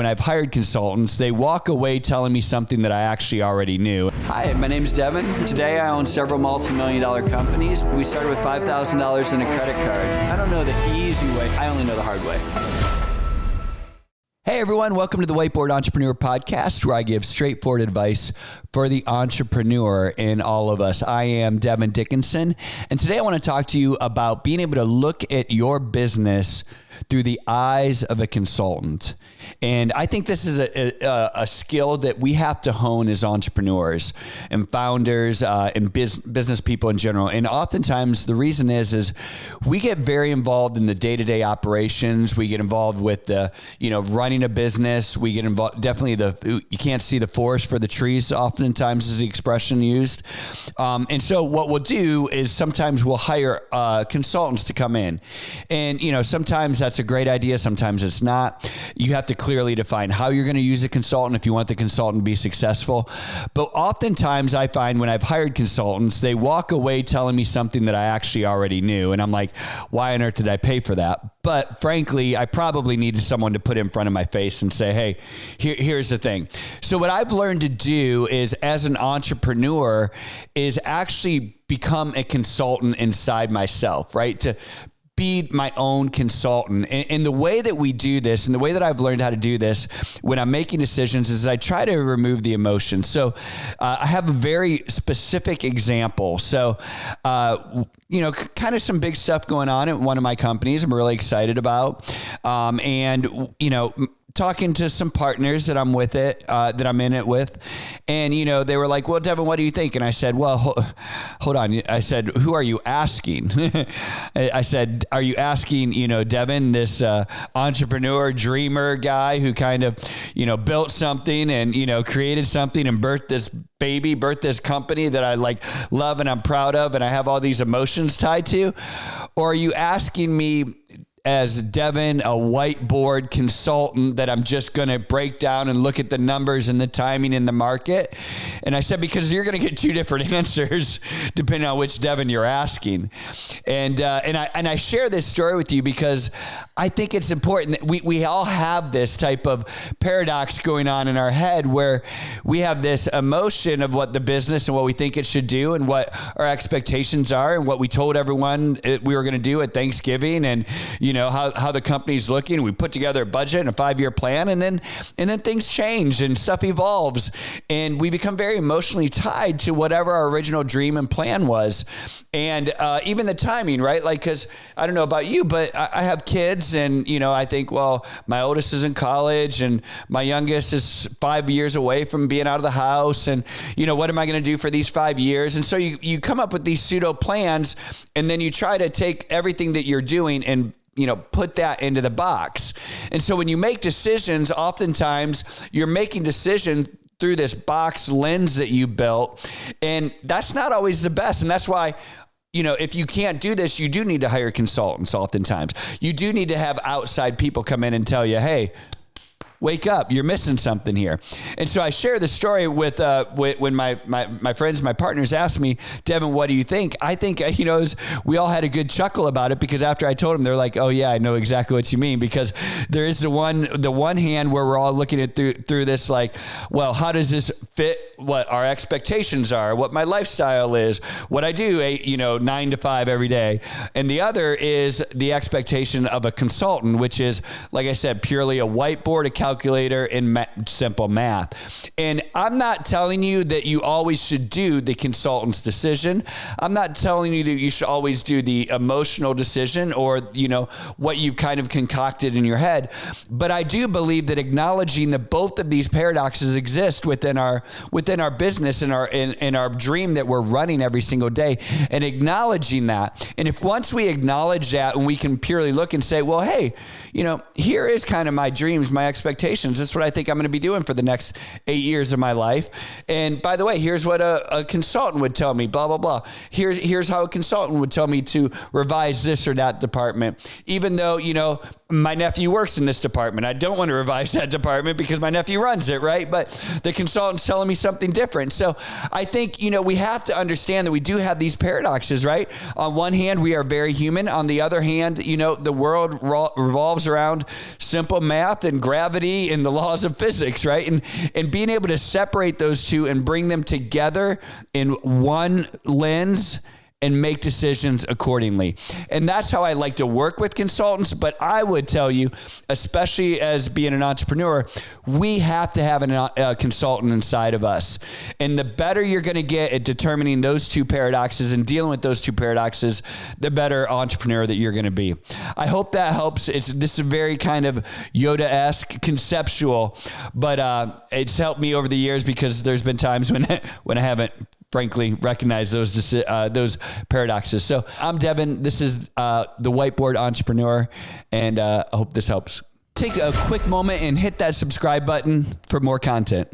when I've hired consultants, they walk away telling me something that I actually already knew. Hi, my name's Devon. Today I own several multi-million-dollar companies. We started with $5,000 in a credit card. I don't know the easy way. I only know the hard way. Hey everyone, welcome to the Whiteboard Entrepreneur Podcast, where I give straightforward advice for the entrepreneur in all of us. I am Devon Dickinson, and today I want to talk to you about being able to look at your business through the eyes of a consultant. And I think this is a skill that we have to hone as entrepreneurs and founders and business people in general. And oftentimes the reason is we get very involved in the day-to-day operations. We get involved with the, running a business. We get involved, definitely you can't see the forest for the trees oftentimes is the expression used. And so what we'll do is sometimes we'll hire consultants to come in. And, sometimes that's a great idea. Sometimes it's not. You have to clearly define how you're going to use a consultant if you want the consultant to be successful. But oftentimes I find when I've hired consultants, they walk away telling me something that I actually already knew. And I'm like, why on earth did I pay for that? But frankly, I probably needed someone to put in front of my face and say, hey, here's the thing. So what I've learned to do is, as an entrepreneur, is actually become a consultant inside myself, right? To be my own consultant. And the way that we do this, and the way that I've learned how to do this when I'm making decisions, is I try to remove the emotion. So I have a very specific example. So, kind of some big stuff going on at one of my companies I'm really excited about. Talking to some partners that I'm in it with. And, they were like, well, Devon, what do you think? And I said, well, hold on. I said, who are you asking? I said, are you asking, Devon, this entrepreneur, dreamer guy who kind of, built something and, created something and birthed this company that I love and I'm proud of and I have all these emotions tied to? Or are you asking me as Devon, a whiteboard consultant, that I'm just going to break down and look at the numbers and the timing in the market? And I said, because you're going to get two different answers depending on which Devon you're asking. And I share this story with you because I think it's important that we all have this type of paradox going on in our head where we have this emotion of what the business and what we think it should do and what our expectations are and what we told everyone we were going to do at Thanksgiving and, how the company's looking. We put together a budget and a 5-year plan, and then things change and stuff evolves, and we become very emotionally tied to whatever our original dream and plan was. And even the timing, right? Because I don't know about you, but I have kids, and I think, well, my oldest is in college, and my youngest is 5 years away from being out of the house, and what am I going to do for these 5 years? And so you come up with these pseudo plans, and then you try to take everything that you're doing and put that into the box. And so when you make decisions, oftentimes you're making decisions through this box lens that you built. And that's not always the best. And that's why, if you can't do this, you do need to hire consultants oftentimes. You do need to have outside people come in and tell you, hey, wake up, you're missing something here. And so I share the story with when my friends, my partners asked me, Devon, what do you think? I think, we all had a good chuckle about it because after I told them, they're like, oh yeah, I know exactly what you mean, because there is the one hand where we're all looking at through this well, how does this fit what our expectations are, what my lifestyle is, what I do 9 to 5 every day. And the other is the expectation of a consultant, which is, like I said, purely a whiteboard, a calculator, and simple math. And I'm not telling you that you always should do the consultant's decision. I'm not telling you that you should always do the emotional decision or, what you've kind of concocted in your head. But I do believe that acknowledging that both of these paradoxes exist within our business and our dream that we're running every single day, and acknowledging that. And if once we acknowledge that, and we can purely look and say, well, hey, here is kind of my dreams, my expectations. This is what I think I'm going to be doing for the next 8 years of my life. And by the way, here's what a consultant would tell me, blah, blah, blah. Here's how a consultant would tell me to revise this or that department. Even though, my nephew works in this department. I don't want to revise that department because my nephew runs it, right? But the consultant's telling me something different. So I think, we have to understand that we do have these paradoxes, right? On one hand, we are very human. On the other hand, the world revolves around simple math and gravity and the laws of physics, right? And being able to separate those two and bring them together in one lens and make decisions accordingly. And that's how I like to work with consultants. But I would tell you, especially as being an entrepreneur, we have to have a consultant inside of us. And the better you're going to get at determining those two paradoxes and dealing with those two paradoxes, the better entrepreneur that you're going to be. I hope that helps. This is very kind of Yoda-esque, conceptual, but it's helped me over the years because there's been times when I haven't frankly recognize those paradoxes. So I'm Devon. This is the Whiteboard Entrepreneur, and I hope this helps. Take a quick moment and hit that subscribe button for more content.